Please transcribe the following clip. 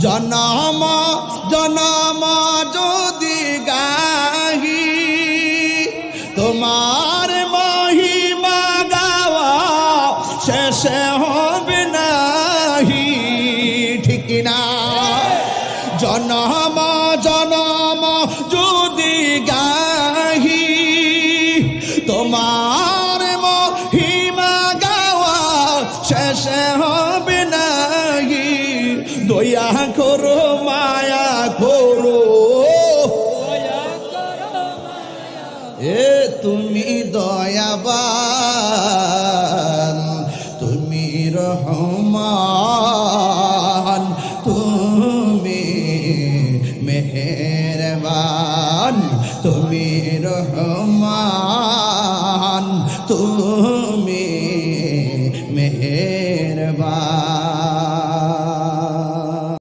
জনম জনম যদি গাহি তোমার মহিমা গাওয়া শেষে হবে নাহি ঠিক না জনম জনম যদি গাহি তোমার মহিমা গাওয়া শেষে হবে নাহি দয়া করো মায়া করো এ তুমি দয়াবান তুমি রহমান